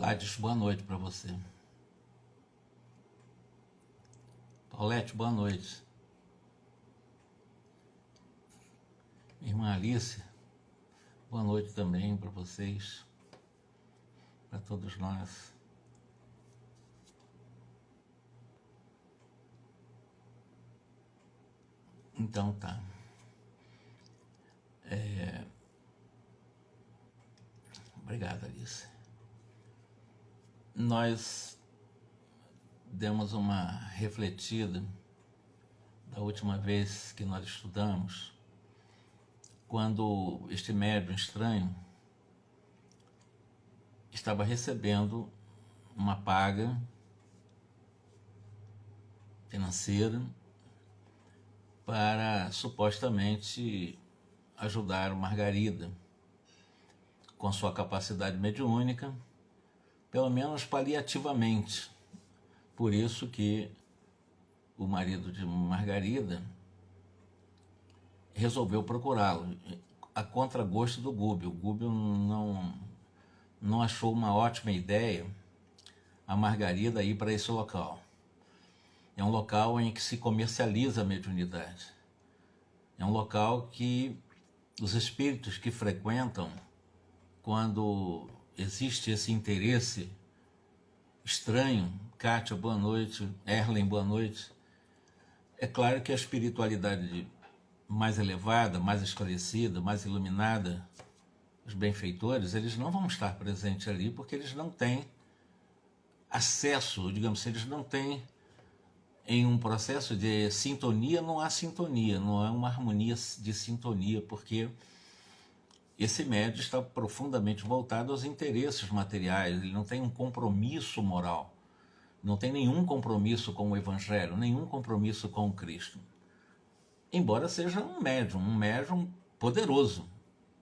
Gladys, boa noite para você. Paulette, boa noite. Minha irmã Alice, boa noite também para vocês, para todos nós. Então tá. Obrigado, Alice. Nós demos uma refletida da última vez que nós estudamos, quando este médium estranho estava recebendo uma paga financeira para supostamente ajudar Margarida com sua capacidade mediúnica, pelo menos paliativamente. Por isso que o marido de Margarida resolveu procurá-lo, a contragosto do Gúbio. O Gúbio não achou uma ótima ideia a Margarida ir para esse local. É um local em que se comercializa a mediunidade. É um local que os espíritos que frequentam, quando existe esse interesse estranho, Kátia, boa noite, Erlen, boa noite, é claro que a espiritualidade mais elevada, mais esclarecida, mais iluminada, os benfeitores, eles não vão estar presentes ali porque eles não têm acesso, digamos assim, eles não têm, em um processo de sintonia, não há sintonia, não há uma harmonia de sintonia, porque esse médium está profundamente voltado aos interesses materiais, ele não tem um compromisso moral, não tem nenhum compromisso com o Evangelho, nenhum compromisso com o Cristo. Embora seja um médium poderoso,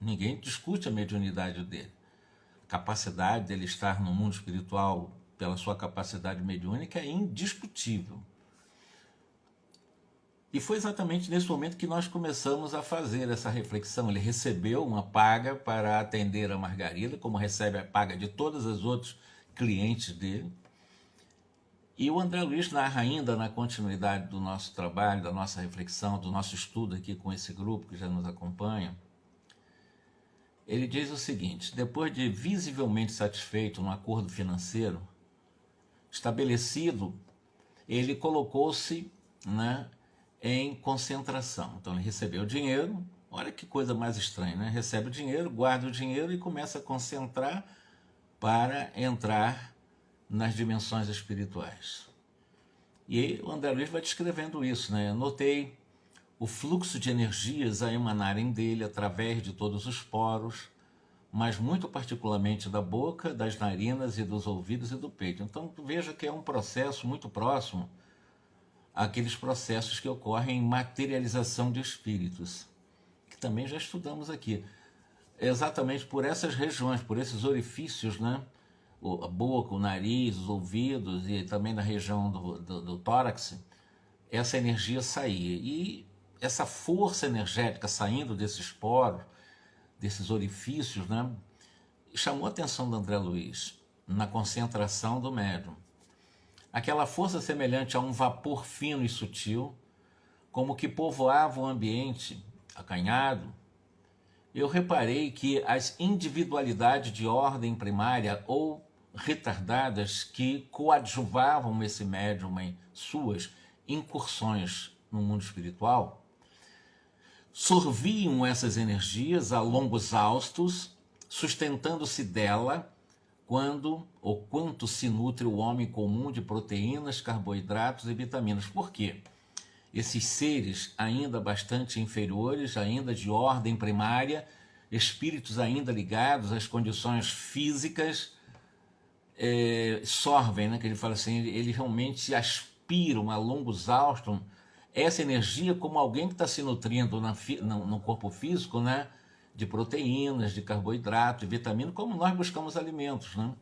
ninguém discute a mediunidade dele. A capacidade dele estar no mundo espiritual pela sua capacidade mediúnica é indiscutível. E foi exatamente nesse momento que nós começamos a fazer essa reflexão. Ele recebeu uma paga para atender a Margarida, como recebe a paga de todos os outros clientes dele. E o André Luiz narra ainda, na continuidade do nosso trabalho, da nossa reflexão, do nosso estudo aqui com esse grupo que já nos acompanha, ele diz o seguinte: depois de visivelmente satisfeito no acordo financeiro estabelecido, ele colocou-se, né, em concentração. Então ele recebeu o dinheiro, olha que coisa mais estranha, né? Recebe o dinheiro, guarda o dinheiro e começa a concentrar para entrar nas dimensões espirituais. E aí o André Luiz vai descrevendo isso, né? Eu notei o fluxo de energias a emanarem dele através de todos os poros, mas muito particularmente da boca, das narinas e dos ouvidos e do peito. Então veja que é um processo muito próximo àqueles processos que ocorrem em materialização de espíritos, que também já estudamos aqui. Exatamente por essas regiões, por esses orifícios, né? A boca, o nariz, os ouvidos e também na região do tórax, essa energia saía. E essa força energética saindo desses poros, desses orifícios, né, chamou a atenção do André Luiz na concentração do médium. Aquela força semelhante a um vapor fino e sutil, como que povoava o ambiente acanhado. Eu reparei que as individualidades de ordem primária ou retardadas que coadjuvavam esse médium em suas incursões no mundo espiritual sorviam essas energias a longos haustos, sustentando-se dela quanto se nutre o homem comum de proteínas, carboidratos e vitaminas. Por quê? Esses seres ainda bastante inferiores, ainda de ordem primária, espíritos ainda ligados às condições físicas, sorvem, né? Que ele fala assim, ele realmente aspiram a longos haustos essa energia como alguém que está se nutrindo no corpo físico, né? De proteínas, de carboidrato, de vitamina, como nós buscamos alimentos, né?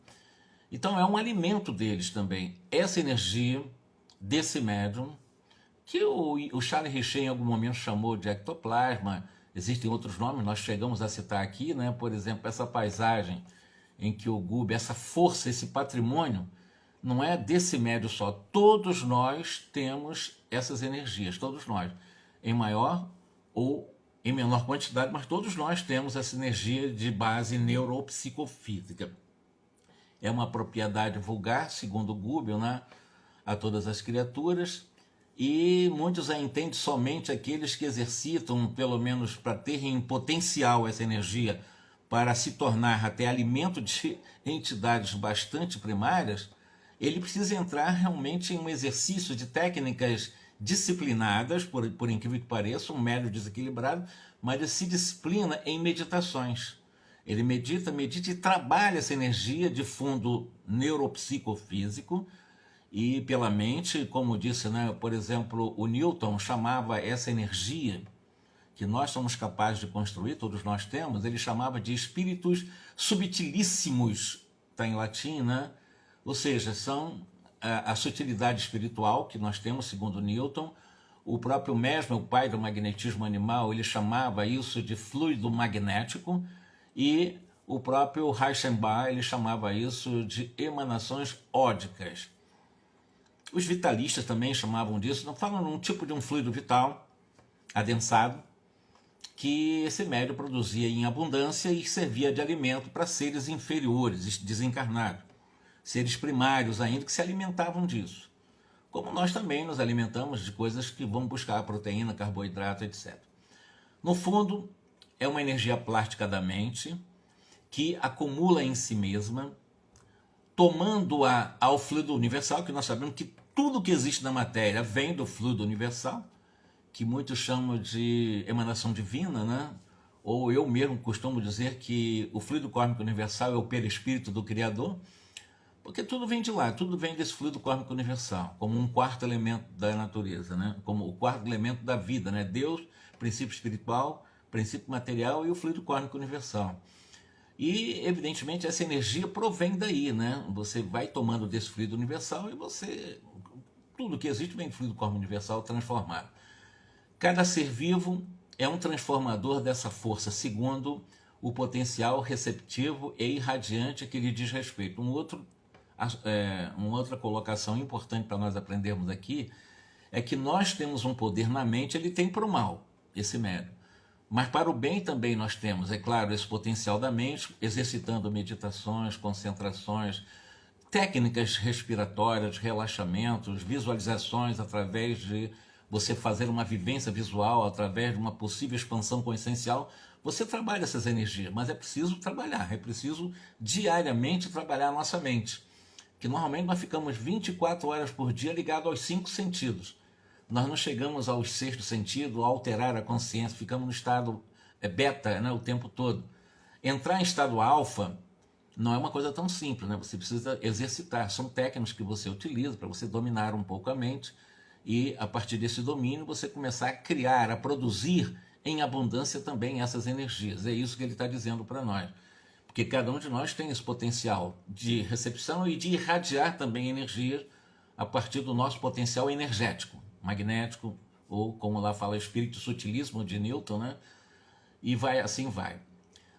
Então é um alimento deles também. Essa energia desse médium, que o Charles Richet em algum momento chamou de ectoplasma, existem outros nomes, nós chegamos a citar aqui, né? Por exemplo, essa paisagem em que o Gub, essa força, esse patrimônio, não é desse médio só. Todos nós temos essas energias, todos nós, em maior ou em menor quantidade, mas todos nós temos essa energia de base neuropsicofísica. É uma propriedade vulgar, segundo Göbel, né, a todas as criaturas, e muitos a entendem somente aqueles que exercitam, pelo menos para terem em potencial essa energia, para se tornar até alimento de entidades bastante primárias. Ele precisa entrar realmente em um exercício de técnicas disciplinadas, por incrível que pareça, um médio desequilibrado, mas ele se disciplina em meditações. Ele medita e trabalha essa energia de fundo neuropsicofísico e pela mente, como disse, né, por exemplo, o Newton chamava essa energia que nós somos capazes de construir, todos nós temos, ele chamava de espíritos subtilíssimos, está em latim, né? Ou seja, são a sutilidade espiritual que nós temos, segundo Newton. O próprio Mesmer, o pai do magnetismo animal, ele chamava isso de fluido magnético, e o próprio Reichenbach, ele chamava isso de emanações ódicas. Os vitalistas também chamavam disso, não falam num tipo de um fluido vital adensado, que esse médium produzia em abundância e servia de alimento para seres inferiores, desencarnados, seres primários ainda, que se alimentavam disso. Como nós também nos alimentamos de coisas que vão buscar proteína, carboidrato, etc. No fundo, é uma energia plástica da mente que acumula em si mesma, tomando-a ao fluido universal, que nós sabemos que tudo que existe na matéria vem do fluido universal, que muitos chamam de emanação divina, né? Ou eu mesmo costumo dizer que o fluido cósmico universal é o perispírito do Criador, porque tudo vem de lá, tudo vem desse fluido cósmico universal, como um quarto elemento da natureza, né? Como o quarto elemento da vida, né? Deus, princípio espiritual, princípio material e o fluido cósmico universal. E, evidentemente, essa energia provém daí, né? Você vai tomando desse fluido universal e tudo que existe vem do fluido cósmico universal transformado. Cada ser vivo é um transformador dessa força, segundo o potencial receptivo e irradiante que lhe diz respeito. Uma outra colocação importante para nós aprendermos aqui é que nós temos um poder na mente, ele tem para o mal, esse médium. Mas para o bem também nós temos, é claro, esse potencial da mente, exercitando meditações, concentrações, técnicas respiratórias, relaxamentos, visualizações através de você fazer uma vivência visual, através de uma possível expansão consciencial. Você trabalha essas energias, mas é preciso trabalhar, é preciso diariamente trabalhar a nossa mente. Que normalmente nós ficamos 24 horas por dia ligados aos 5 sentidos. Nós não chegamos ao sexto sentido, a alterar a consciência, ficamos no estado beta, né, o tempo todo. Entrar em estado alfa não é uma coisa tão simples, né? Você precisa exercitar, são técnicas que você utiliza para você dominar um pouco a mente e, a partir desse domínio, você começar a criar, a produzir em abundância também essas energias. É isso que ele está dizendo para nós. Porque cada um de nós tem esse potencial de recepção e de irradiar também energias a partir do nosso potencial energético, magnético, ou como lá fala, espírito sutilíssimo de Newton, né? E assim vai.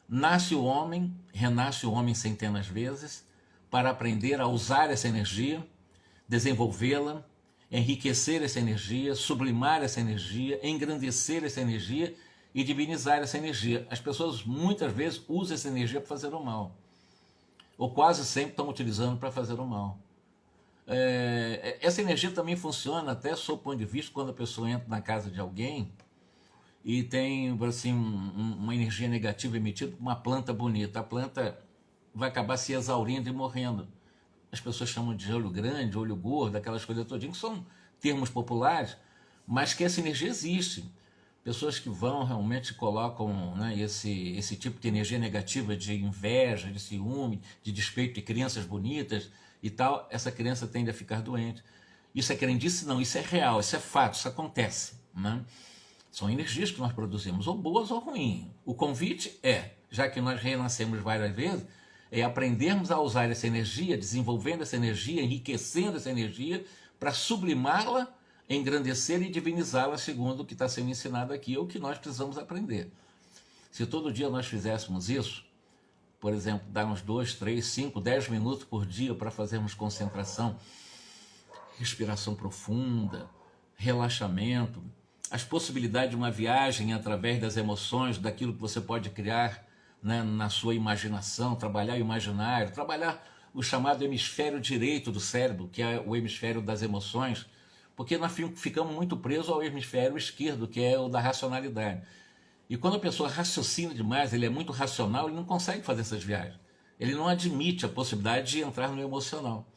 Nasce o homem, renasce o homem centenas de vezes, para aprender a usar essa energia, desenvolvê-la, enriquecer essa energia, sublimar essa energia, engrandecer essa energia e divinizar essa energia. As pessoas muitas vezes usam essa energia para fazer o mal, ou quase sempre estão utilizando para fazer o mal. Essa energia também funciona até sob o ponto de vista quando a pessoa entra na casa de alguém e tem assim, uma energia negativa emitida por uma planta bonita. A planta vai acabar se exaurindo e morrendo. As pessoas chamam de olho grande, olho gordo, aquelas coisas todinhas, que são termos populares, mas que essa energia existe. Pessoas que vão realmente colocam, né, esse tipo de energia negativa de inveja, de ciúme, de despeito de crianças bonitas e tal, essa criança tende a ficar doente. Isso é crendice? Não, isso é real, isso é fato, isso acontece, né? São energias que nós produzimos, ou boas ou ruins. O convite já que nós renascemos várias vezes, é aprendermos a usar essa energia, desenvolvendo essa energia, enriquecendo essa energia, para sublimá-la, engrandecer e divinizá-la, segundo o que está sendo ensinado aqui, é o que nós precisamos aprender. Se todo dia nós fizéssemos isso, por exemplo, dar uns 2, 3, 5, 10 minutos por dia para fazermos concentração, respiração profunda, relaxamento, as possibilidades de uma viagem através das emoções, daquilo que você pode criar, né, na sua imaginação, trabalhar o imaginário, trabalhar o chamado hemisfério direito do cérebro, que é o hemisfério das emoções, porque nós ficamos muito presos ao hemisfério esquerdo, que é o da racionalidade. E quando a pessoa raciocina demais, ele é muito racional, ele não consegue fazer essas viagens. Ele não admite a possibilidade de entrar no emocional.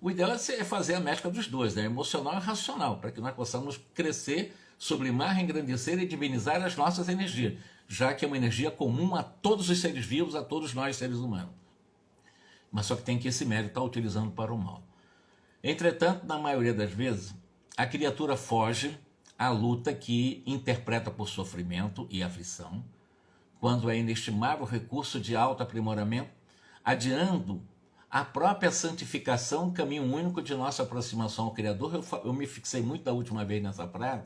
O ideal é fazer a mescla dos dois, né? Emocional e racional, para que nós possamos crescer, sublimar, engrandecer e divinizar as nossas energias, já que é uma energia comum a todos os seres vivos, a todos nós seres humanos. Mas só que tem que esse médium estar utilizando para o mal. Entretanto, na maioria das vezes, a criatura foge à luta que interpreta por sofrimento e aflição, quando é inestimável recurso de autoaprimoramento, adiando a própria santificação, caminho único de nossa aproximação ao Criador. Eu me fixei muito da última vez nessa frase,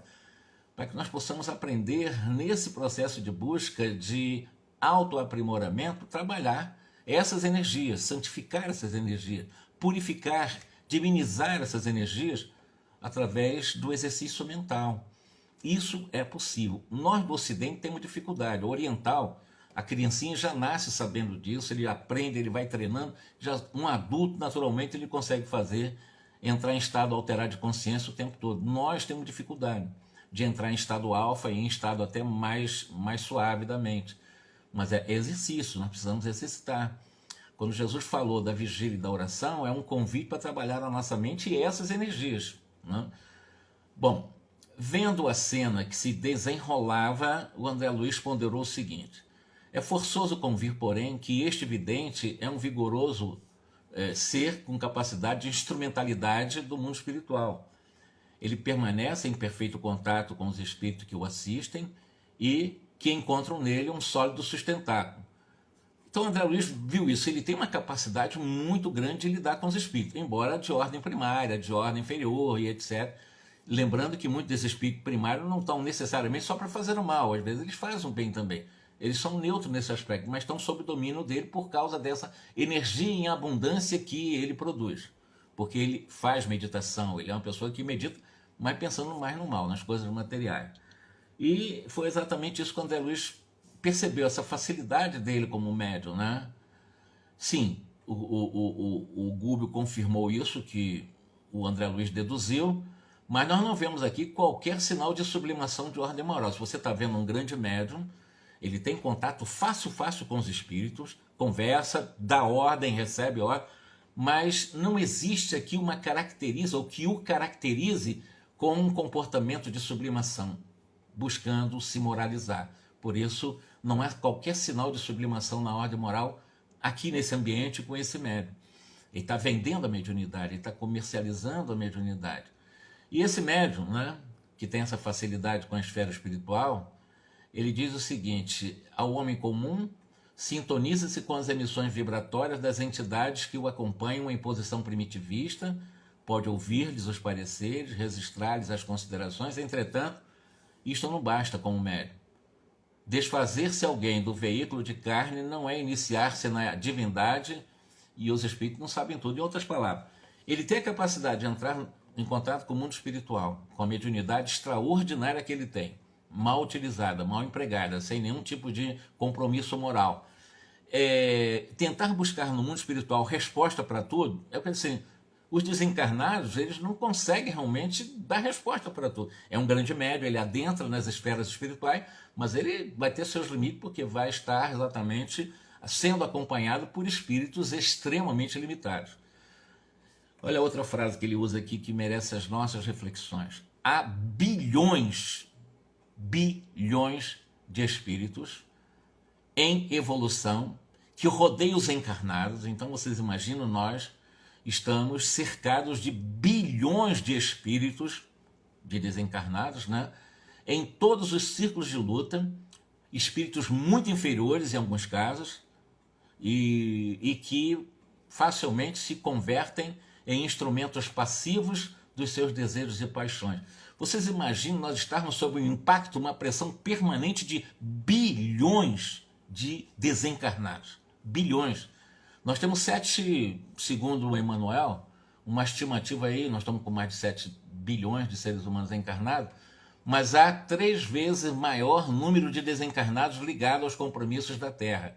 para que nós possamos aprender nesse processo de busca de autoaprimoramento, trabalhar essas energias, santificar essas energias, purificar, divinizar essas energias através do exercício mental. Isso é possível. Nós do Ocidente temos dificuldade. O oriental, a criancinha já nasce sabendo disso, ele aprende, ele vai treinando. Já um adulto, naturalmente, ele consegue fazer, entrar em estado alterado de consciência o tempo todo. Nós temos dificuldade de entrar em estado alfa e em estado até mais suave da mente. Mas é exercício, nós precisamos exercitar. Quando Jesus falou da vigília e da oração, é um convite para trabalhar a nossa mente e essas energias, né? Bom, vendo a cena que se desenrolava, o André Luiz ponderou o seguinte: é forçoso convir, porém, que este vidente é um vigoroso ser com capacidade de instrumentalidade do mundo espiritual. Ele permanece em perfeito contato com os espíritos que o assistem e que encontram nele um sólido sustentáculo. Então André Luiz viu isso, ele tem uma capacidade muito grande de lidar com os espíritos, embora de ordem primária, de ordem inferior e etc. Lembrando que muitos desses espíritos primários não estão necessariamente só para fazer o mal, às vezes eles fazem o bem também. Eles são neutros nesse aspecto, mas estão sob o domínio dele por causa dessa energia em abundância que ele produz. Porque ele faz meditação, ele é uma pessoa que medita, mas pensando mais no mal, nas coisas materiais. E foi exatamente isso que o André Luiz percebeu, essa facilidade dele como médium, né? Sim, o Gúbio confirmou isso, que o André Luiz deduziu, mas nós não vemos aqui qualquer sinal de sublimação de ordem moral. Se você está vendo um grande médium, ele tem contato fácil com os espíritos, conversa, dá ordem, recebe ordem, mas não existe aqui uma caracteriza, ou que o caracterize com um comportamento de sublimação, buscando se moralizar. Por isso, não há qualquer sinal de sublimação na ordem moral aqui nesse ambiente com esse médium. Ele está vendendo a mediunidade, ele está comercializando a mediunidade. E esse médium, né, que tem essa facilidade com a esfera espiritual, ele diz o seguinte: ao homem comum, sintoniza-se com as emissões vibratórias das entidades que o acompanham em posição primitivista, pode ouvir-lhes os pareceres, registrar-lhes as considerações, entretanto, isto não basta como médium. Desfazer-se alguém do veículo de carne não é iniciar-se na divindade, e os espíritos não sabem tudo. Em outras palavras, ele tem a capacidade de entrar em contato com o mundo espiritual, com a mediunidade extraordinária que ele tem, mal utilizada, mal empregada, sem nenhum tipo de compromisso moral. Tentar buscar no mundo espiritual resposta para tudo, é porque assim, os desencarnados, eles não conseguem realmente dar resposta para tudo. É um grande médium, ele adentra nas esferas espirituais, mas ele vai ter seus limites, porque vai estar exatamente sendo acompanhado por espíritos extremamente limitados. Olha outra frase que ele usa aqui que merece as nossas reflexões. Há bilhões de espíritos em evolução que rodeiam os encarnados. Então vocês imaginam, nós estamos cercados de bilhões de espíritos, de desencarnados, né? Em todos os círculos de luta, espíritos muito inferiores em alguns casos, e que facilmente se convertem em instrumentos passivos dos seus desejos e paixões. Vocês imaginam nós estarmos sob o impacto, uma pressão permanente de bilhões de desencarnados. bilhões. Nós temos 7, segundo o Emmanuel, uma estimativa aí, nós estamos com mais de 7 bilhões de seres humanos encarnados, mas há 3 vezes maior número de desencarnados ligados aos compromissos da Terra.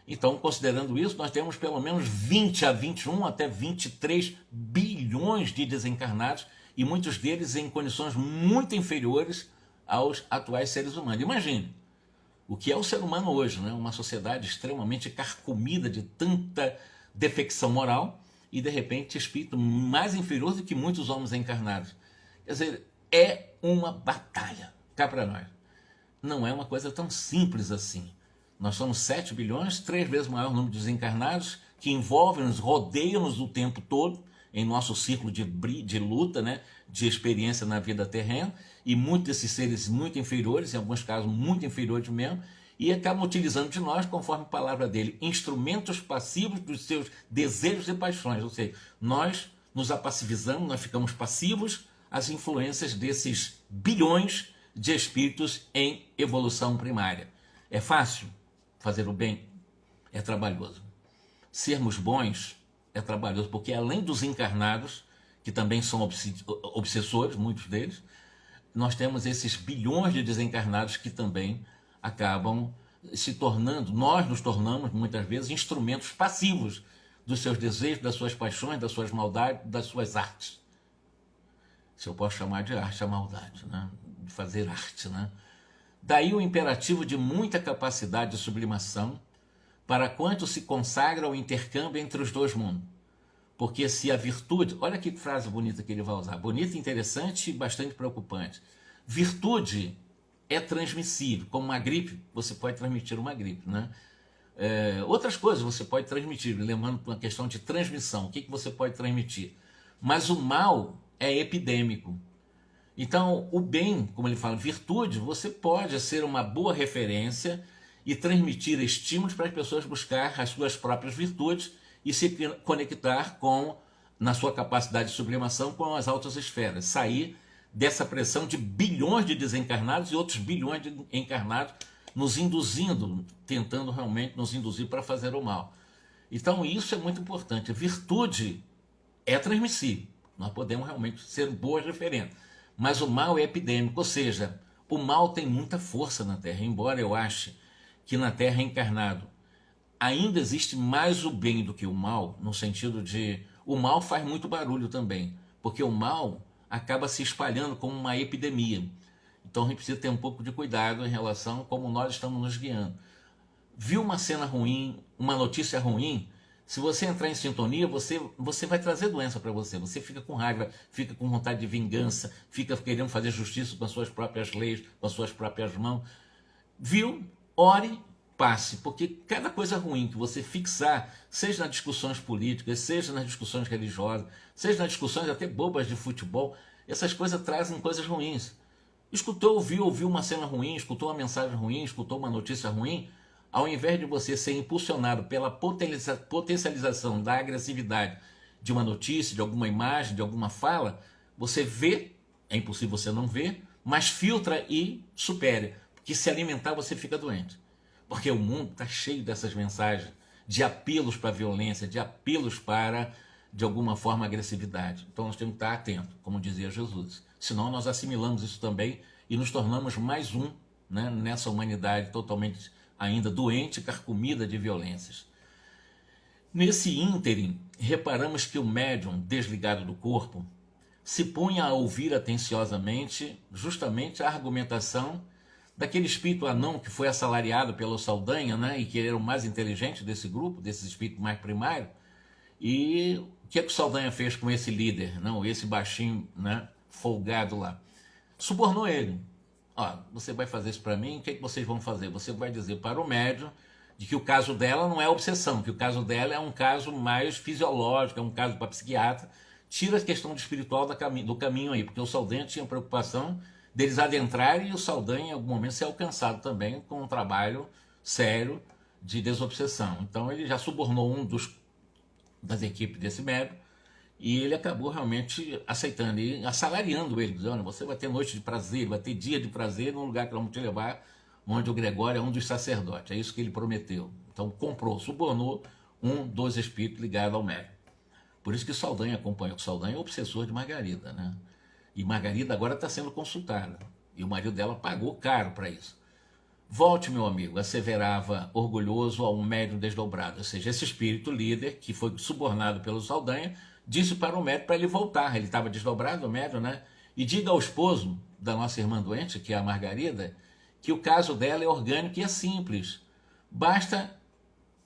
Então, considerando isso, nós temos pelo menos 20 a 21 até 23 bilhões de desencarnados e muitos deles em condições muito inferiores aos atuais seres humanos. Imagine o que é o ser humano hoje, né? Uma sociedade extremamente carcomida de tanta defecção moral e, de repente, espírito mais inferior do que muitos homens encarnados. Quer dizer, é uma batalha cá para nós. Não é uma coisa tão simples assim. Nós somos 7 bilhões, 3 vezes maior número de desencarnados, que envolvem-nos, rodeiam-nos o tempo todo, em nosso ciclo de luta, né, de experiência na vida terrena, e muitos desses seres muito inferiores, em alguns casos muito inferiores mesmo, e acabam utilizando de nós, conforme a palavra dele, instrumentos passivos dos seus desejos e paixões. Ou seja, nós nos apassivizamos, nós ficamos passivos às influências desses bilhões de espíritos em evolução primária. É fácil fazer o bem? É trabalhoso. Sermos bons é trabalhoso, porque além dos encarnados, que também são obsessores, muitos deles, nós temos esses bilhões de desencarnados que também acabam se tornando, nós nos tornamos muitas vezes instrumentos passivos dos seus desejos, das suas paixões, das suas maldades, das suas artes. Se eu posso chamar de arte a maldade, né? De fazer arte, né? Daí o imperativo de muita capacidade de sublimação para quanto se consagra ao intercâmbio entre os dois mundos. Porque se a virtude... Olha que frase bonita que ele vai usar. Bonita, interessante e bastante preocupante. Virtude é transmissível. Como uma gripe, você pode transmitir uma gripe, né? Outras coisas você pode transmitir, lembrando uma questão de transmissão. O que você pode transmitir? Mas o mal é epidêmico. Então, o bem, como ele fala, virtude, você pode ser uma boa referência e transmitir estímulos para as pessoas buscar as suas próprias virtudes e se conectar com, na sua capacidade de sublimação, com as altas esferas. Sair dessa pressão de bilhões de desencarnados e outros bilhões de encarnados nos induzindo, tentando realmente nos induzir para fazer o mal. Então, isso é muito importante. Virtude é transmissível. Nós podemos realmente ser boas referências. Mas o mal é epidêmico, ou seja, o mal tem muita força na Terra, embora eu ache que na Terra encarnado ainda existe mais o bem do que o mal, no sentido de o mal faz muito barulho também, porque o mal acaba se espalhando como uma epidemia. Então a gente precisa ter um pouco de cuidado em relação a como nós estamos nos guiando. Viu uma cena ruim, uma notícia ruim, se você entrar em sintonia, você vai trazer doença para você. Você fica com raiva, fica com vontade de vingança, fica querendo fazer justiça com as suas próprias leis, com as suas próprias mãos. Viu? Ore, passe, porque cada coisa ruim que você fixar, seja nas discussões políticas, seja nas discussões religiosas, seja nas discussões até bobas de futebol, essas coisas trazem coisas ruins. Escutou, ouviu uma cena ruim, escutou uma mensagem ruim, escutou uma notícia ruim, ao invés de você ser impulsionado pela potencialização da agressividade de uma notícia, de alguma imagem, de alguma fala, você vê, é impossível você não ver, mas filtra e supere. Porque se alimentar você fica doente. Porque o mundo está cheio dessas mensagens, de apelos para a violência, de apelos para, de alguma forma, agressividade. Então nós temos que estar atentos, como dizia Jesus. Senão nós assimilamos isso também e nos tornamos mais um, né, nessa humanidade totalmente ainda doente, carcomida de violências. Nesse ínterim, reparamos que o médium, desligado do corpo, se punha a ouvir atenciosamente justamente a argumentação daquele espírito anão que foi assalariado pelo Saldanha, né, e que era o mais inteligente desse grupo, desse espírito mais primário. E o que é que o Saldanha fez com esse líder, não, esse baixinho, né, folgado lá? Subornou ele. Ó, você vai fazer isso para mim, o que é que vocês vão fazer? Você vai dizer para o médium de que o caso dela não é obsessão, que o caso dela é um caso mais fisiológico, é um caso para psiquiatra. Tira a questão de espiritual do caminho aí, porque o Saldanha tinha preocupação deles adentrarem e o Saldanha em algum momento ser alcançado também com um trabalho sério de desobsessão. Então ele já subornou das equipes desse médium e ele acabou realmente aceitando e assalariando ele, dizendo: você vai ter noite de prazer, vai ter dia de prazer num lugar que vamos te levar onde o Gregório é um dos sacerdotes. É isso que ele prometeu. Então comprou, subornou um dos espíritos ligados ao médium. Por isso que Saldanha acompanhou. Saldanha é obsessor de Margarida, né? E Margarida agora está sendo consultada. E o marido dela pagou caro para isso. Volte, meu amigo, asseverava orgulhoso a um médium desdobrado. Ou seja, esse espírito líder, que foi subornado pelo Saldanha, disse para o médium para ele voltar. Ele estava desdobrado, o médium, né? E diga ao esposo da nossa irmã doente, que é a Margarida, que o caso dela é orgânico e é simples. Basta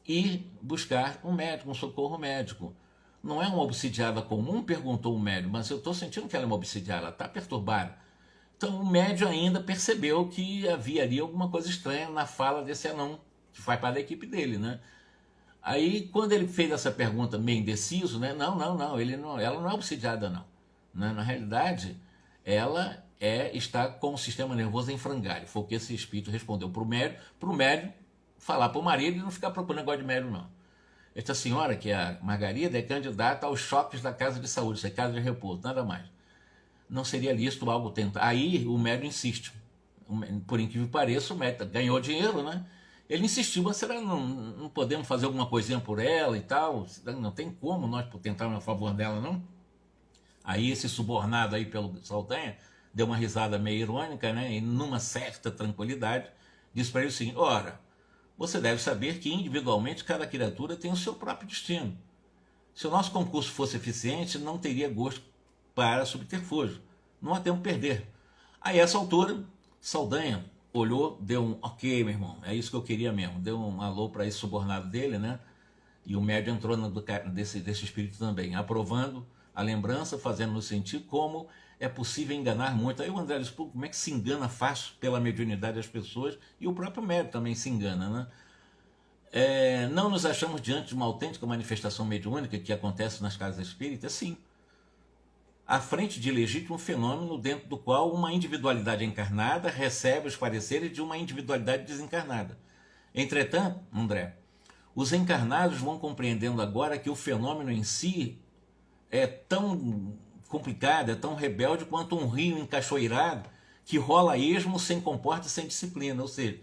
ir buscar um médico, um socorro médico. Não é uma obsidiada comum, perguntou o médium, mas eu estou sentindo que ela é uma obsidiada, ela está perturbada. Então o médium ainda percebeu que havia ali alguma coisa estranha na fala desse anão, que faz parte da equipe dele, né? Aí, quando ele fez essa pergunta meio indeciso, né? Não, ela não é obsidiada, não. Né? Na realidade, ela está com o sistema nervoso em frangalho. Foi o que esse espírito respondeu para o médium falar para o marido e não ficar procurando negócio de médium, não. Esta senhora, que é a Margarida, é candidata aos choques da casa de saúde, isso é casa de repouso, nada mais. Não seria lícito algo tentar. Aí o médium insiste. Por incrível que pareça, o médium ganhou dinheiro, né? Ele insistiu, mas será que não podemos fazer alguma coisinha por ela e tal? Não tem como nós tentar a favor dela, não? Aí esse subornado aí pelo Saldanha deu uma risada meio irônica, né? E numa certa tranquilidade, disse para ele o seguinte: ora, você deve saber que individualmente cada criatura tem o seu próprio destino. Se o nosso concurso fosse eficiente, não teria gosto para subterfúgio. Não há tempo a perder. Aí, a essa altura, Saldanha olhou, deu um ok, meu irmão, é isso que eu queria mesmo. Deu um alô para esse subornado dele, né? E o médium entrou desse espírito também, aprovando a lembrança, fazendo-nos sentir como é possível enganar muito. Aí o André disse: pô, como é que se engana fácil pela mediunidade das pessoas? E o próprio médium também se engana, né? Não nos achamos diante de uma autêntica manifestação mediúnica que acontece nas casas espíritas? Sim. À frente de legítimo fenômeno dentro do qual uma individualidade encarnada recebe os pareceres de uma individualidade desencarnada. Entretanto, André, os encarnados vão compreendendo agora que o fenômeno em si é tão complicado, é tão rebelde quanto um rio encachoeirado que rola a esmo, sem comporta e sem disciplina. Ou seja,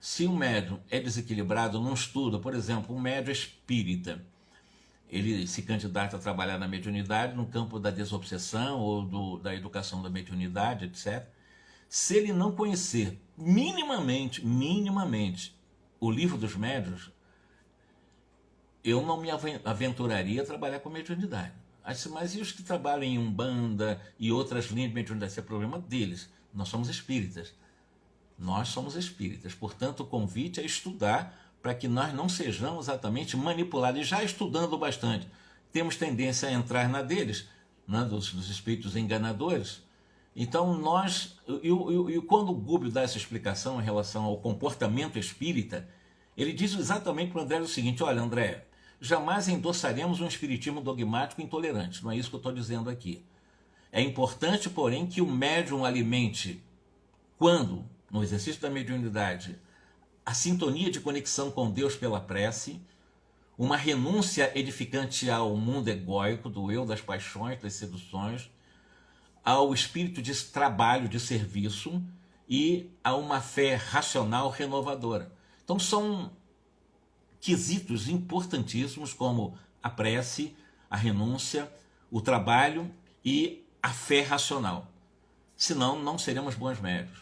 se o médium é desequilibrado, não estuda, por exemplo, um médium espírita, ele se candidata a trabalhar na mediunidade no campo da desobsessão ou da educação da mediunidade, etc. Se ele não conhecer minimamente o livro dos médiuns, eu não me aventuraria a trabalhar com mediunidade. Mas e os que trabalham em Umbanda e outras linhas de mediunidade? Esse é o problema deles. Nós somos espíritas. Portanto, o convite é estudar para que nós não sejamos exatamente manipulados. E já estudando bastante, temos tendência a entrar na deles, né, dos espíritos enganadores. Então quando o Gubbio dá essa explicação em relação ao comportamento espírita, ele diz exatamente para o André o seguinte: olha, André, jamais endossaremos um espiritismo dogmático intolerante, não é isso que eu estou dizendo aqui. É importante, porém, que o médium alimente, quando, no exercício da mediunidade, a sintonia de conexão com Deus pela prece, uma renúncia edificante ao mundo egóico, do eu, das paixões, das seduções, ao espírito de trabalho, de serviço e a uma fé racional renovadora. Então são quesitos importantíssimos como a prece, a renúncia, o trabalho e a fé racional. Senão não seremos bons médios.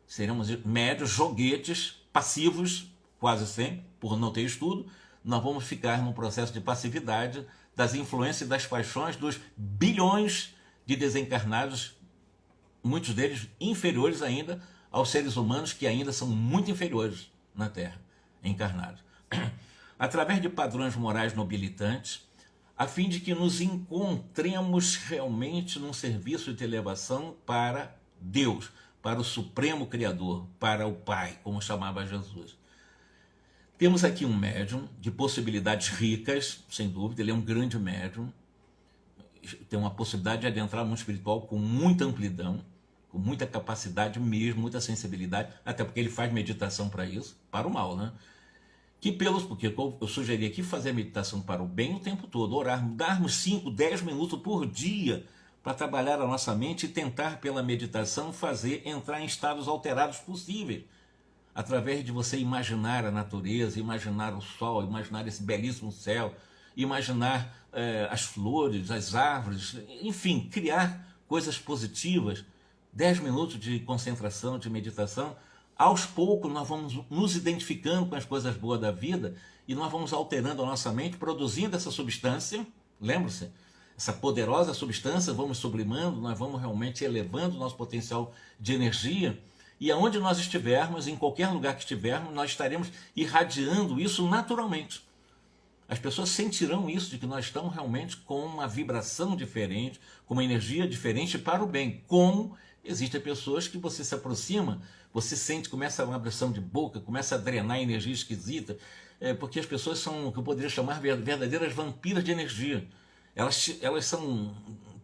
Seremos médios joguetes, passivos, quase sempre, por não ter estudo. Nós vamos ficar num processo de passividade das influências e das paixões dos bilhões de desencarnados, muitos deles inferiores ainda aos seres humanos, que ainda são muito inferiores na Terra, encarnados. Através de padrões morais nobilitantes, a fim de que nos encontremos realmente num serviço de elevação para Deus, para o Supremo Criador, para o Pai, como chamava Jesus. Temos aqui um médium de possibilidades ricas, sem dúvida, ele é um grande médium, tem uma possibilidade de adentrar no mundo espiritual com muita amplidão, com muita capacidade mesmo, muita sensibilidade, até porque ele faz meditação para isso, para o mal, né? Porque eu sugeri aqui fazer meditação para o bem o tempo todo, orar, darmos 5, 10 minutos por dia para trabalhar a nossa mente e tentar pela meditação fazer entrar em estados alterados possíveis. através de você imaginar a natureza, imaginar o sol, imaginar esse belíssimo céu, imaginar as flores, as árvores, enfim, criar coisas positivas. 10 minutos de concentração, de meditação, aos poucos nós vamos nos identificando com as coisas boas da vida e nós vamos alterando a nossa mente, produzindo essa substância, lembre-se, essa poderosa substância, vamos sublimando, nós vamos realmente elevando o nosso potencial de energia, e aonde nós estivermos, em qualquer lugar que estivermos, nós estaremos irradiando isso naturalmente. As pessoas sentirão isso, de que nós estamos realmente com uma vibração diferente, com uma energia diferente para o bem. Como existem pessoas que você se aproxima, você sente, começa uma abração de boca, começa a drenar energia esquisita, porque as pessoas são o que eu poderia chamar verdadeiras vampiras de energia. Elas são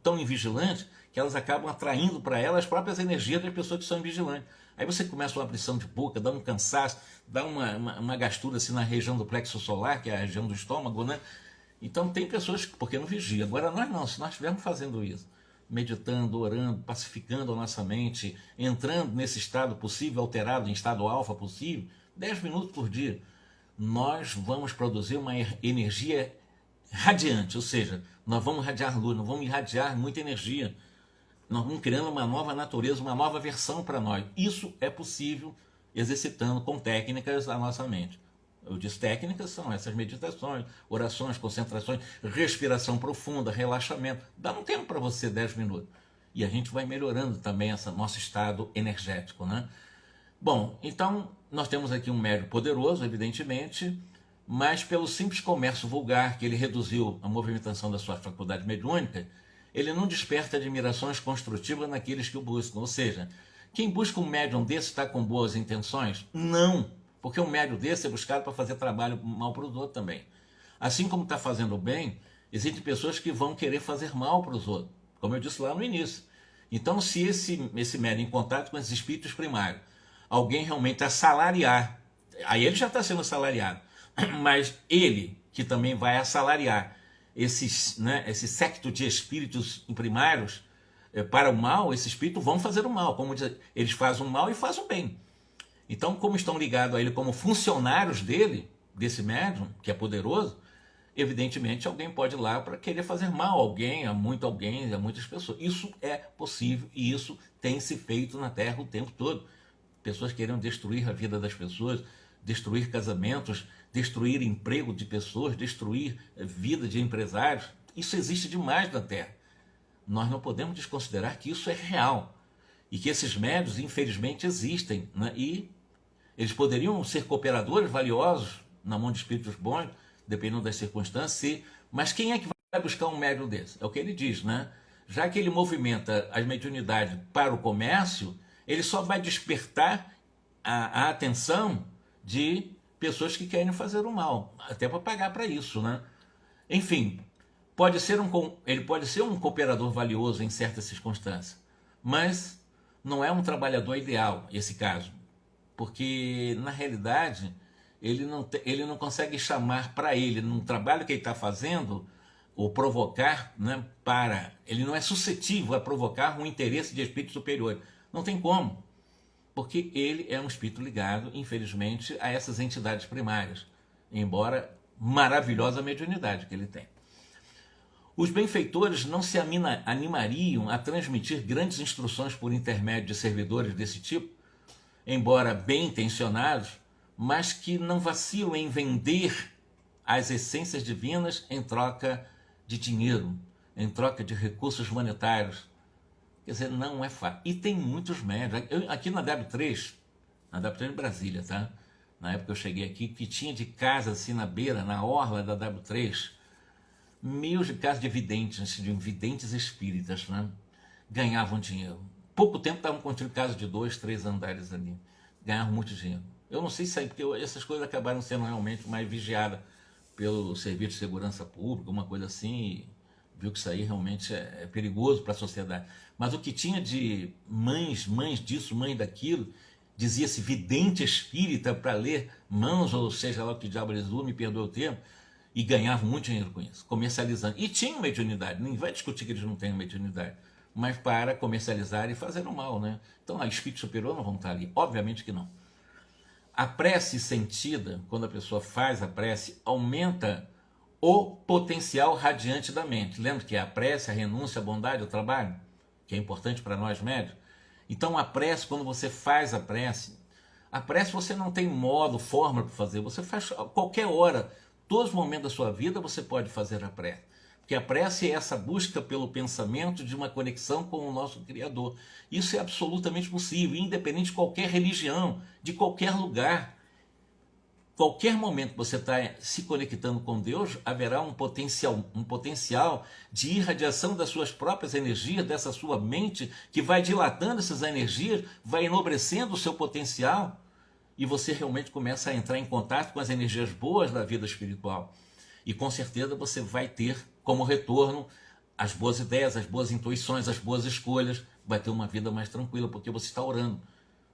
tão invigilantes que elas acabam atraindo para elas as próprias energias das pessoas que são invigilantes. Aí você começa uma abrição de boca, dá um cansaço, dá uma gastura assim na região do plexo solar, que é a região do estômago, né? Então tem pessoas que, porque não vigia. Agora nós não, se nós estivermos fazendo isso, meditando, orando, pacificando a nossa mente, entrando nesse estado possível, alterado, em estado alfa possível, 10 minutos por dia, nós vamos produzir uma energia radiante, ou seja, nós vamos irradiar luz, nós vamos irradiar muita energia. Nós vamos criando uma nova natureza, uma nova versão para nós. Isso é possível exercitando com técnicas a nossa mente. Eu disse técnicas, são essas meditações, orações, concentrações, respiração profunda, relaxamento. Dá um tempo para você, 10 minutos. E a gente vai melhorando também esse nosso estado energético, né? Bom, então nós temos aqui um médium poderoso, evidentemente, mas pelo simples comércio vulgar que ele reduziu a movimentação da sua faculdade mediúnica, ele não desperta admirações construtivas naqueles que o buscam. Ou seja, quem busca um médium desse está com boas intenções? Não, porque um médium desse é buscado para fazer trabalho mal para os outros também. Assim como está fazendo bem, existem pessoas que vão querer fazer mal para os outros, como eu disse lá no início. Então, se esse médium em contato com esses espíritos primários, alguém realmente assalariar, aí ele já está sendo assalariado, mas ele que também vai assalariar esse séquito de espíritos primários para o mal, esses espíritos vão fazer o mal. Como diz, eles fazem o mal e fazem o bem. Então, como estão ligados a ele como funcionários dele, desse médium, que é poderoso, evidentemente alguém pode ir lá para querer fazer mal a alguém, a muitas pessoas. Isso é possível e isso tem se feito na Terra o tempo todo. Pessoas querendo destruir a vida das pessoas, destruir casamentos, destruir emprego de pessoas, destruir a vida de empresários. Isso existe demais na Terra. Nós não podemos desconsiderar que isso é real e que esses médios, infelizmente, existem, né? E eles poderiam ser cooperadores valiosos na mão de espíritos bons, dependendo das circunstâncias, mas quem é que vai buscar um médium desse? É o que ele diz, né? Já que ele movimenta as mediunidades para o comércio, ele só vai despertar a atenção de pessoas que querem fazer o mal, até para pagar para isso, né? Enfim, ele pode ser um cooperador valioso em certas circunstâncias, mas não é um trabalhador ideal, esse caso, porque na realidade ele não consegue chamar para ele, num trabalho que ele está fazendo, ou provocar, né, ele não é suscetível a provocar um interesse de espírito superior. Não tem como, porque ele é um espírito ligado, infelizmente, a essas entidades primárias, embora maravilhosa mediunidade que ele tem. Os benfeitores não se animariam a transmitir grandes instruções por intermédio de servidores desse tipo, embora bem intencionados, mas que não vacilam em vender as essências divinas em troca de dinheiro, em troca de recursos monetários. Quer dizer, não é fácil. E tem muitos médios. Aqui na W3 em Brasília, tá? Na época eu cheguei aqui, que tinha de casa assim na beira, na orla da W3, mil de casas de videntes espíritas, né? Ganhavam dinheiro. Pouco tempo estavam construindo casas de 2, 3 andares ali. Ganhavam muito dinheiro. Eu não sei se aí, porque essas coisas acabaram sendo realmente mais vigiadas pelo Serviço de Segurança Pública, uma coisa assim, e viu que isso aí realmente é perigoso para a sociedade. Mas o que tinha de mães disso, mães daquilo, dizia-se vidente espírita para ler mãos, ou seja lá o que diabo eles usam, me perdoe o termo, e ganhavam muito dinheiro com isso, comercializando. E tinham mediunidade, ninguém vai discutir que eles não têm mediunidade, mas para comercializar e fazer o mal, né? Então, a espírito superior não vão estar ali, obviamente que não. A prece sentida, quando a pessoa faz a prece, aumenta o potencial radiante da mente. Lembra que a prece, a renúncia, a bondade, o trabalho, que é importante para nós médios. Então a prece, quando você faz a prece você não tem modo, forma para fazer, você faz a qualquer hora, todos os momentos da sua vida você pode fazer a prece. Porque a prece é essa busca pelo pensamento de uma conexão com o nosso Criador. Isso é absolutamente possível, independente de qualquer religião, de qualquer lugar. Qualquer momento que você está se conectando com Deus, haverá um potencial de irradiação das suas próprias energias, dessa sua mente, que vai dilatando essas energias, vai enobrecendo o seu potencial, e você realmente começa a entrar em contato com as energias boas da vida espiritual. E com certeza você vai ter como retorno as boas ideias, as boas intuições, as boas escolhas, vai ter uma vida mais tranquila, porque você está orando.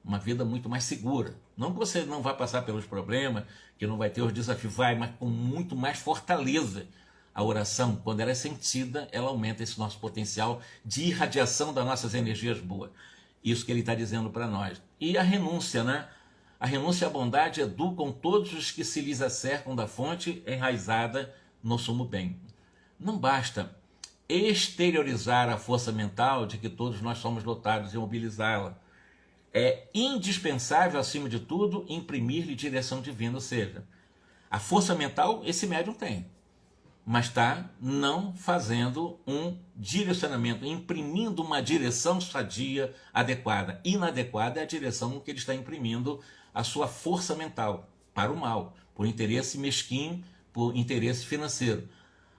Uma vida muito mais segura. Não que você não vá passar pelos problemas, que não vai ter os desafios, vai, mas com muito mais fortaleza. A oração, quando ela é sentida, ela aumenta esse nosso potencial de irradiação das nossas energias boas. Isso que ele está dizendo para nós. E a renúncia, né? A renúncia à bondade educam todos os que se lhes acercam da fonte enraizada no sumo bem. Não basta exteriorizar a força mental de que todos nós somos dotados e mobilizá-la. É indispensável, acima de tudo, imprimir-lhe direção divina, ou seja, a força mental esse médium tem, mas está não fazendo um direcionamento, imprimindo uma direção sadia, adequada. Inadequada é a direção que ele está imprimindo a sua força mental para o mal, por interesse mesquinho, por interesse financeiro.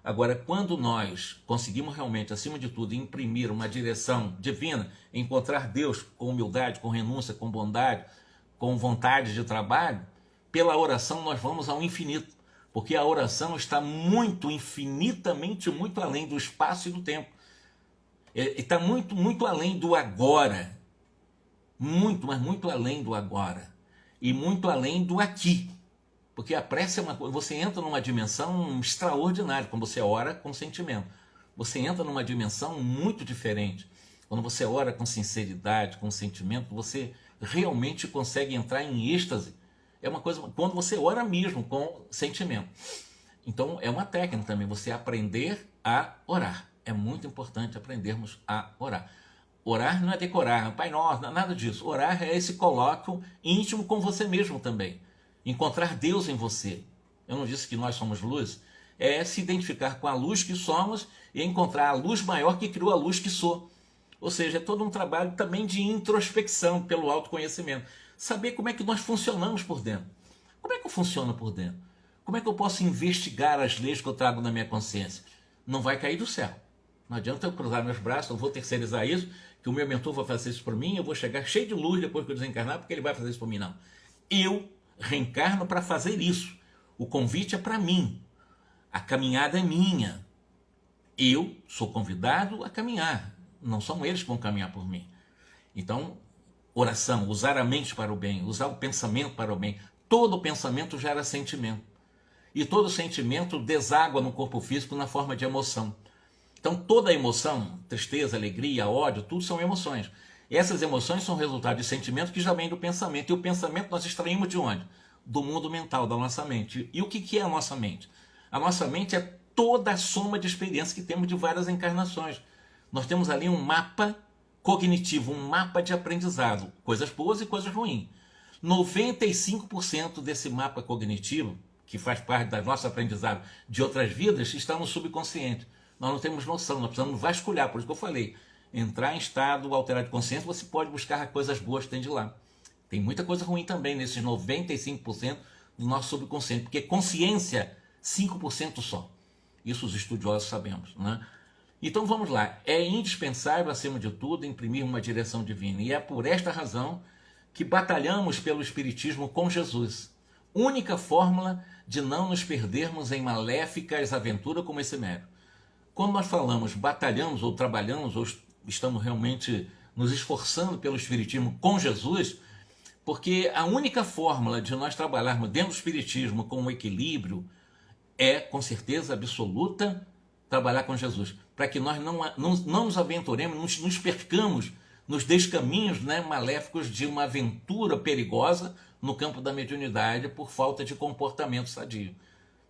Agora, quando nós conseguimos realmente, acima de tudo, imprimir uma direção divina, encontrar Deus com humildade, com renúncia, com bondade, com vontade de trabalho, pela oração nós vamos ao infinito, porque a oração está infinitamente muito além do espaço e do tempo. Está muito além do agora, mas muito além do agora, e muito além do aqui. Porque a prece é uma coisa, você entra numa dimensão extraordinária quando você ora com sentimento. Você entra numa dimensão muito diferente. Quando você ora com sinceridade, com sentimento, você realmente consegue entrar em êxtase. É uma coisa, quando você ora mesmo com sentimento. Então é uma técnica também, você aprender a orar. É muito importante aprendermos a orar. Orar não é decorar, Pai Nosso, nada disso. Orar é esse colóquio íntimo com você mesmo também. Encontrar Deus em você. Eu não disse que nós somos luz. É se identificar com a luz que somos e encontrar a luz maior que criou a luz que sou. Ou seja, é todo um trabalho também de introspecção pelo autoconhecimento. Saber como é que nós funcionamos por dentro. Como é que eu funciono por dentro? Como é que eu posso investigar as leis que eu trago na minha consciência? Não vai cair do céu. Não adianta eu cruzar meus braços, eu vou terceirizar isso, que o meu mentor vai fazer isso por mim, eu vou chegar cheio de luz depois que eu desencarnar, porque ele vai fazer isso por mim. Não. Eu reencarno para fazer isso. O convite é para mim. A caminhada é minha. Eu sou convidado a caminhar. Não são eles que vão caminhar por mim. Então, oração, usar a mente para o bem, usar o pensamento para o bem. Todo pensamento gera sentimento. E todo sentimento deságua no corpo físico na forma de emoção. Então, toda emoção, tristeza, alegria, ódio, tudo são emoções. Essas emoções são resultado de sentimentos que já vêm do pensamento. E o pensamento nós extraímos de onde? Do mundo mental, da nossa mente. E o que é a nossa mente? A nossa mente é toda a soma de experiências que temos de várias encarnações. Nós temos ali um mapa cognitivo, um mapa de aprendizado. Coisas boas e coisas ruins. 95% desse mapa cognitivo, que faz parte do nosso aprendizado de outras vidas, está no subconsciente. Nós não temos noção, nós precisamos vasculhar. Por isso que eu falei. Entrar em estado alterado de consciência, você pode buscar coisas boas que tem de lá. Tem muita coisa ruim também nesses 95% do nosso subconsciente, porque consciência, 5% só. Isso os estudiosos sabemos, né? Então vamos lá. É indispensável, acima de tudo, imprimir uma direção divina. E é por esta razão que batalhamos pelo Espiritismo com Jesus. Única fórmula de não nos perdermos em maléficas aventuras como esse médium. Quando nós falamos batalhamos ou trabalhamos ou estamos realmente nos esforçando pelo Espiritismo com Jesus, porque a única fórmula de nós trabalharmos dentro do Espiritismo com um equilíbrio é, com certeza absoluta, trabalhar com Jesus, para que nós não nos aventuremos, não nos percamos nos descaminhos, né, maléficos de uma aventura perigosa no campo da mediunidade por falta de comportamento sadio.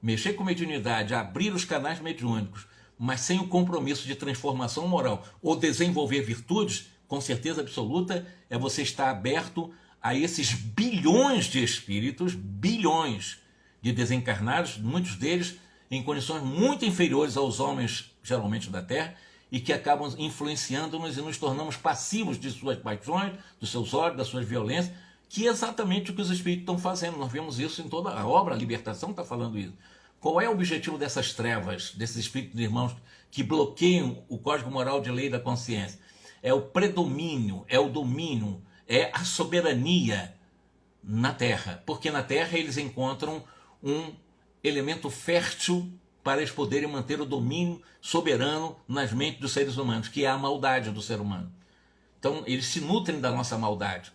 Mexer com mediunidade, abrir os canais mediúnicos, mas sem o compromisso de transformação moral ou desenvolver virtudes, com certeza absoluta, é você estar aberto a esses bilhões de espíritos, bilhões de desencarnados, muitos deles em condições muito inferiores aos homens, geralmente da Terra, e que acabam influenciando-nos e nos tornamos passivos de suas paixões, dos seus ódios, das suas violências, que é exatamente o que os espíritos estão fazendo. Nós vemos isso em toda a obra, a Libertação está falando isso. Qual é o objetivo dessas trevas, desses espíritos de irmãos que bloqueiam o código moral de lei da consciência? É o predomínio, é o domínio, é a soberania na Terra. Porque na Terra eles encontram um elemento fértil para eles poderem manter o domínio soberano nas mentes dos seres humanos, que é a maldade do ser humano. Então eles se nutrem da nossa maldade.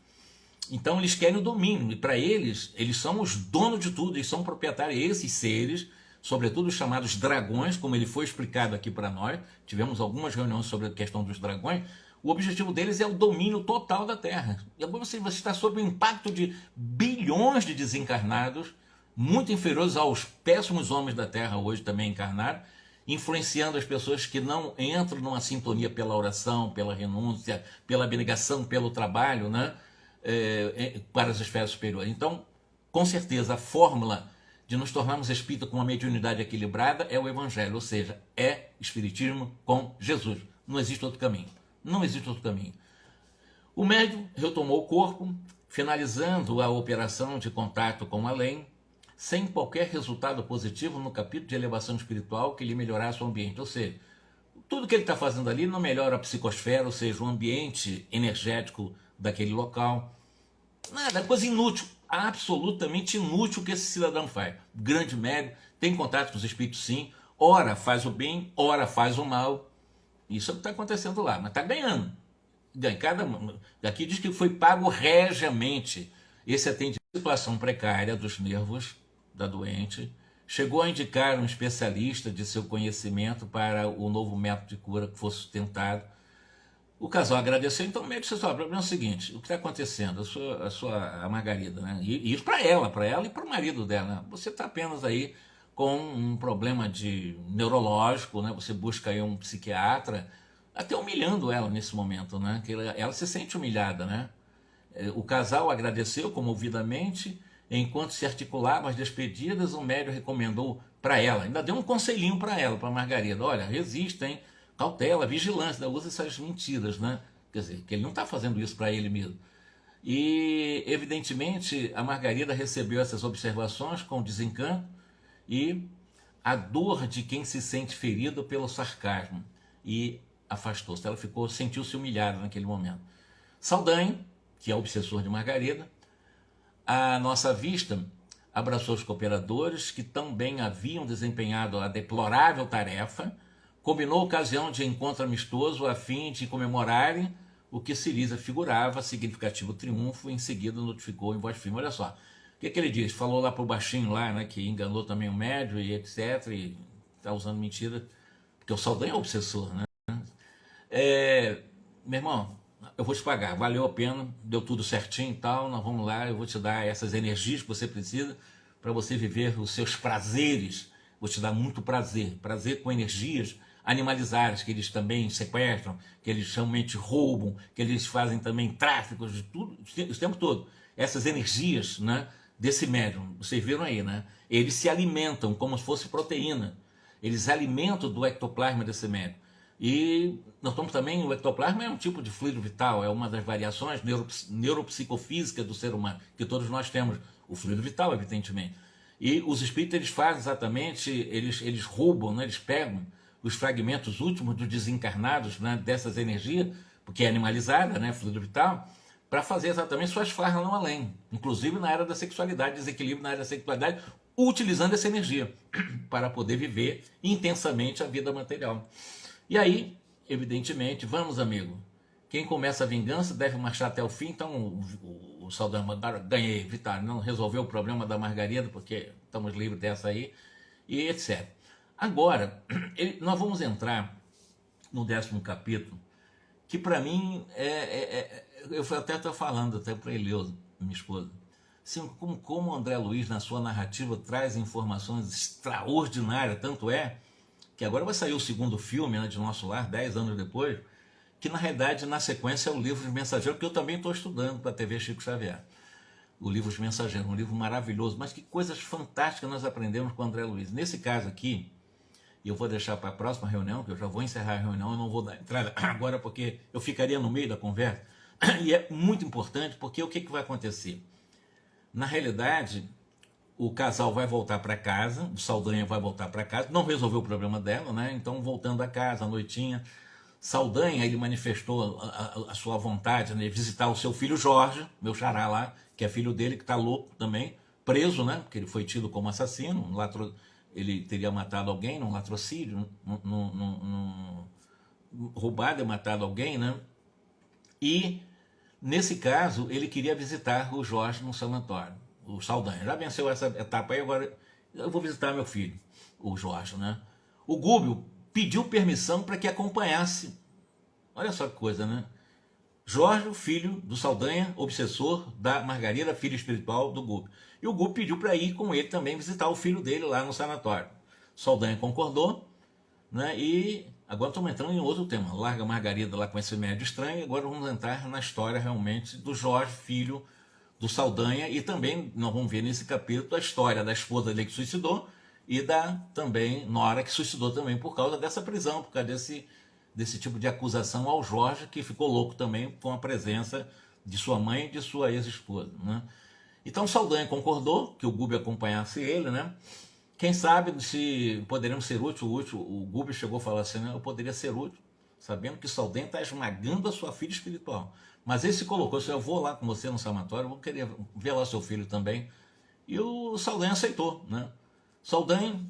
Então eles querem o domínio, e para eles, eles são os donos de tudo, eles são proprietários. Esses seres, sobretudo os chamados dragões, como ele foi explicado aqui para nós, tivemos algumas reuniões sobre a questão dos dragões, o objetivo deles é o domínio total da Terra. E agora você está sob o impacto de bilhões de desencarnados, muito inferiores aos péssimos homens da Terra hoje também encarnados, influenciando as pessoas que não entram numa sintonia pela oração, pela renúncia, pela abnegação, pelo trabalho, né? Para as esferas superiores. Então, com certeza, a fórmula de nos tornarmos espírita com uma mediunidade equilibrada é o Evangelho, ou seja, é Espiritismo com Jesus. Não existe outro caminho. Não existe outro caminho. O médium retomou o corpo, finalizando a operação de contato com o além, sem qualquer resultado positivo no capítulo de elevação espiritual que lhe melhorasse o ambiente. Ou seja, tudo que ele está fazendo ali não melhora a psicosfera, ou seja, o ambiente energético daquele local. Nada, coisa inútil, absolutamente inútil que esse cidadão faz. Grande médium, tem contato com os espíritos sim, ora faz o bem, ora faz o mal. Isso é o que está acontecendo lá, mas está ganhando. Aqui diz que foi pago regiamente esse atendimento. A situação precária dos nervos da doente chegou a indicar um especialista de seu conhecimento para o novo método de cura que fosse tentado. O casal agradeceu, então o médico disse: o problema é o seguinte, o que está acontecendo, a Margarida, né? E isso para ela e para o marido dela, né? Você está apenas aí com um problema neurológico, né? Você busca aí um psiquiatra, até humilhando ela nesse momento, né? Que ela se sente humilhada, né? O casal agradeceu comovidamente, enquanto se articulavam as despedidas, o médico recomendou para ela, ainda deu um conselhinho para ela, para a Margarida: olha, resista, hein? Cautela, vigilância, usa essas mentiras, né? Quer dizer, que ele não está fazendo isso para ele mesmo. E, evidentemente, a Margarida recebeu essas observações com desencanto e a dor de quem se sente ferido pelo sarcasmo, e afastou-se. Ela sentiu-se humilhada naquele momento. Saldanha, que é o obsessor de Margarida, à nossa vista, abraçou os cooperadores que também haviam desempenhado a deplorável tarefa, combinou a ocasião de encontro amistoso a fim de comemorarem o que Cirília figurava significativo triunfo, e em seguida notificou em voz firme. Olha só, o que ele disse? Falou lá pro baixinho lá, né, que enganou também o médium e etc, e tá usando mentira, porque o Saldanha é o obsessor, né? Meu irmão, eu vou te pagar, valeu a pena, deu tudo certinho e tal, nós vamos lá, eu vou te dar essas energias que você precisa para você viver os seus prazeres, vou te dar muito prazer com energias animalizadas, que eles também sequestram, que eles somente roubam, que eles fazem também tráficos de tudo, o tempo todo. Essas energias, né, desse médium, vocês viram aí, né? Eles se alimentam como se fosse proteína, eles alimentam do ectoplasma desse médium. E nós temos também, o ectoplasma é um tipo de fluido vital, é uma das variações neuropsicofísicas do ser humano, que todos nós temos, o fluido vital, evidentemente. E os espíritos, eles fazem exatamente, eles roubam, né, eles pegam os fragmentos últimos dos desencarnados, né, dessas energias, porque é animalizada, né, fluido vital, para fazer exatamente suas farras no além, inclusive na área da sexualidade, desequilíbrio na área da sexualidade, utilizando essa energia para poder viver intensamente a vida material. E aí, evidentemente, vamos, amigo, quem começa a vingança deve marchar até o fim. Então o Saldanha mandaram: ganhei, vitória, não resolveu o problema da Margarida, porque estamos livres dessa aí, e etc. Agora, nós vamos entrar no 10º capítulo, que para mim eu até estou falando até para Eleusa, minha esposa, assim, como o André Luiz na sua narrativa traz informações extraordinárias, tanto é que agora vai sair o segundo filme, né, de Nosso Lar, 10 anos depois, que na realidade na sequência é o Livro dos Mensageiros, que eu também estou estudando para a TV Chico Xavier. O Livro dos Mensageiros, um livro maravilhoso, mas que coisas fantásticas nós aprendemos com o André Luiz. Nesse caso aqui, e eu vou deixar para a próxima reunião, que eu já vou encerrar a reunião, eu não vou dar entrada agora porque eu ficaria no meio da conversa, e é muito importante porque o que vai acontecer? Na realidade, o casal vai voltar para casa, o Saldanha vai voltar para casa, não resolveu o problema dela, né? Então voltando a casa, à noitinha, Saldanha, ele manifestou a sua vontade, né, de visitar o seu filho Jorge, meu xará lá, que é filho dele, que está louco também, preso, né? Porque ele foi tido como assassino, ele teria matado alguém num latrocínio, roubado e matado alguém, né? E, nesse caso, ele queria visitar o Jorge no sanatório, o Saldanha. Já venceu essa etapa aí, agora eu vou visitar meu filho, o Jorge, né? O Gúbio pediu permissão para que acompanhasse. Olha só que coisa, né? Jorge, o filho do Saldanha, obsessor da Margarida, filho espiritual do Gúbio. E o Gúbio pediu para ir com ele também visitar o filho dele lá no sanatório. Saldanha concordou, né? E agora estamos entrando em outro tema. Larga a Margarida lá com esse médio estranho, e agora vamos entrar na história realmente do Jorge, filho do Saldanha, e também nós vamos ver nesse capítulo a história da esposa dele que suicidou e da também Nora, que suicidou também por causa dessa prisão, por causa desse tipo de acusação ao Jorge, que ficou louco também com a presença de sua mãe e de sua ex-esposa, né? Então Saldanha concordou que o Gúbio acompanhasse ele, né? Quem sabe se poderíamos ser úteis. O Gúbio chegou a falar assim, né? Eu poderia ser útil, sabendo que Saldanha está esmagando a sua filha espiritual. Mas ele se colocou, assim, eu vou lá com você no sanatório, vou querer ver lá seu filho também. E o Saldanha aceitou, né? Saldanha,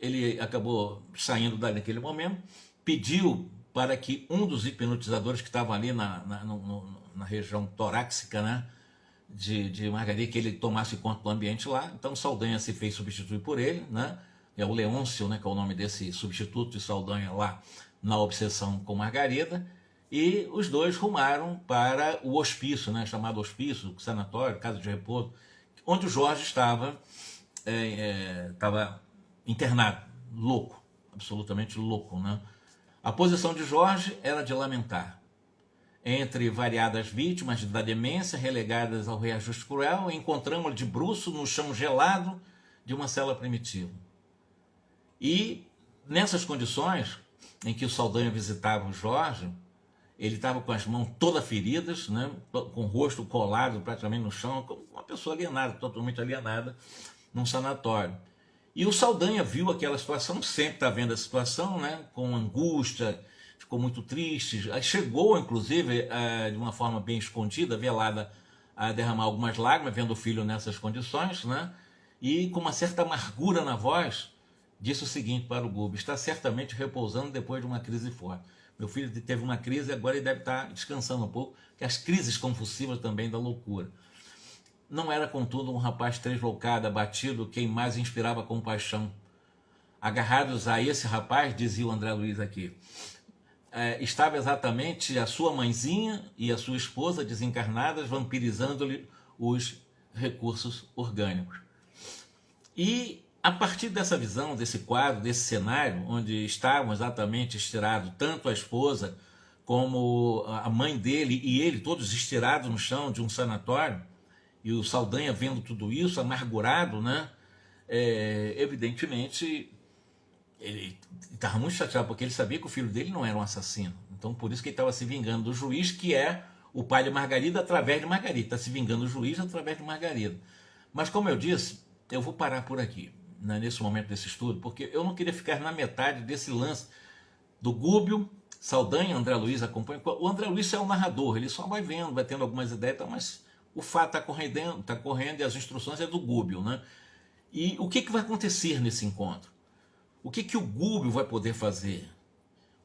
ele acabou saindo dali naquele momento, pediu para que um dos hipnotizadores que estavam ali na região torácica, né, de Margarida, que ele tomasse conta do ambiente lá. Então Saldanha se fez substituir por ele, né? É o Leôncio, né, que é o nome desse substituto de Saldanha lá na obsessão com Margarida, e os dois rumaram para o hospício, né, chamado hospício, sanatório, casa de repouso, onde o Jorge estava internado, louco, absolutamente louco, né? A posição de Jorge era de lamentar. Entre variadas vítimas da demência relegadas ao reajuste cruel, encontramos-lo de bruço no chão gelado de uma cela primitiva. E nessas condições em que o Saldanha visitava o Jorge, ele estava com as mãos todas feridas, né, com o rosto colado praticamente no chão, como uma pessoa alienada, totalmente alienada, num sanatório. E o Saldanha viu aquela situação, sempre está vendo a situação, né, com angústia, ficou muito triste, chegou inclusive de uma forma bem escondida, velada, a derramar algumas lágrimas, vendo o filho nessas condições, né, e com uma certa amargura na voz, disse o seguinte para o Gúbio: está certamente repousando depois de uma crise forte. Meu filho teve uma crise, agora ele deve estar descansando um pouco, que as crises convulsivas também da loucura. Não era, contudo, um rapaz tresloucado, abatido, quem mais inspirava compaixão. Agarrados a esse rapaz, dizia o André Luiz aqui, estava exatamente a sua mãezinha e a sua esposa desencarnadas, vampirizando-lhe os recursos orgânicos. E a partir dessa visão, desse quadro, desse cenário, onde estavam exatamente estirados tanto a esposa como a mãe dele e ele, todos estirados no chão de um sanatório, e o Saldanha vendo tudo isso, amargurado, né? Evidentemente, ele estava muito chateado, porque ele sabia que o filho dele não era um assassino. Então, por isso que ele estava se vingando do juiz, que é o pai de Margarida, através de Margarida. Está se vingando do juiz através de Margarida. Mas, como eu disse, eu vou parar por aqui, né, nesse momento desse estudo, porque eu não queria ficar na metade desse lance do Gúbio, Saldanha, André Luiz acompanha. O André Luiz é o narrador, ele só vai vendo, vai tendo algumas ideias, mas o fato está correndo e as instruções é do Gúbio, né? E o que vai acontecer nesse encontro? O que o Gúbio vai poder fazer?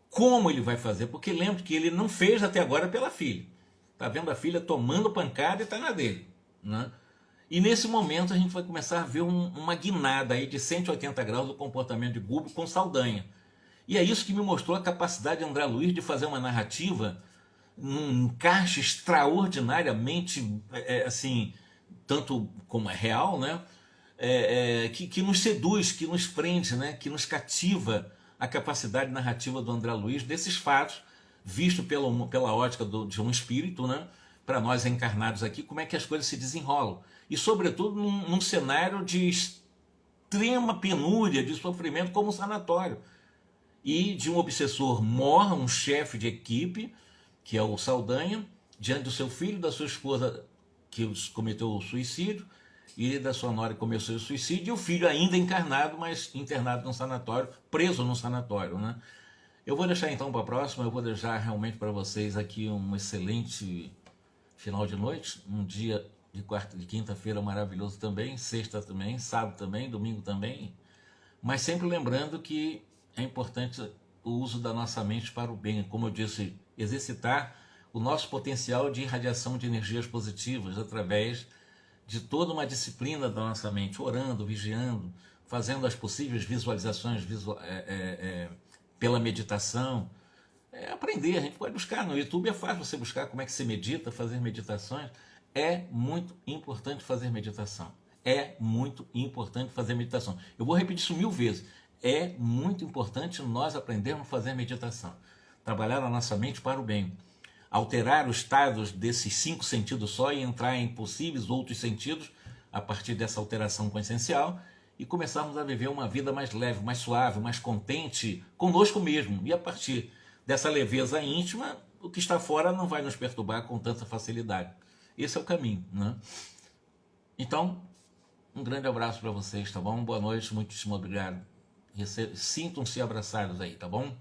Como ele vai fazer? Porque lembre que ele não fez até agora pela filha. Está vendo a filha tomando pancada e está na dele, né? E nesse momento a gente vai começar a ver uma guinada aí de 180 graus do comportamento de Gúbio com Saldanha. E é isso que me mostrou a capacidade de André Luiz de fazer uma narrativa num encaixe extraordinariamente, assim, tanto como é real, né? Que nos seduz, que nos prende, né? Que nos cativa a capacidade narrativa do André Luiz desses fatos, visto pela ótica de um espírito, né? Para nós encarnados aqui, como é que as coisas se desenrolam. E, sobretudo, num cenário de extrema penúria, de sofrimento, como um sanatório. E de um obsessor mor, um chefe de equipe, que é o Saldanha, diante do seu filho, da sua esposa, que cometeu o suicídio, e da sua nora que cometeu o suicídio, e o filho ainda encarnado, mas internado num sanatório, preso num sanatório, né? Eu vou deixar então para a próxima, eu vou deixar realmente para vocês aqui um excelente final de noite, um dia de quinta-feira maravilhoso também, sexta também, sábado também, domingo também, mas sempre lembrando que é importante o uso da nossa mente para o bem, como eu disse, exercitar o nosso potencial de irradiação de energias positivas através de toda uma disciplina da nossa mente, orando, vigiando, fazendo as possíveis visualizações pela meditação. Aprender, a gente pode buscar no YouTube, é fácil você buscar como é que se medita, fazer meditações. É muito importante fazer meditação. É muito importante fazer meditação. Eu vou repetir isso 1000 vezes. É muito importante nós aprendermos a fazer meditação. Trabalhar a nossa mente para o bem. Alterar os estados desses 5 sentidos só e entrar em possíveis outros sentidos a partir dessa alteração consciencial e começarmos a viver uma vida mais leve, mais suave, mais contente conosco mesmo. E a partir dessa leveza íntima, o que está fora não vai nos perturbar com tanta facilidade. Esse é o caminho, né? Então, um grande abraço para vocês, tá bom? Boa noite, muitíssimo obrigado. Sintam-se abraçados aí, tá bom?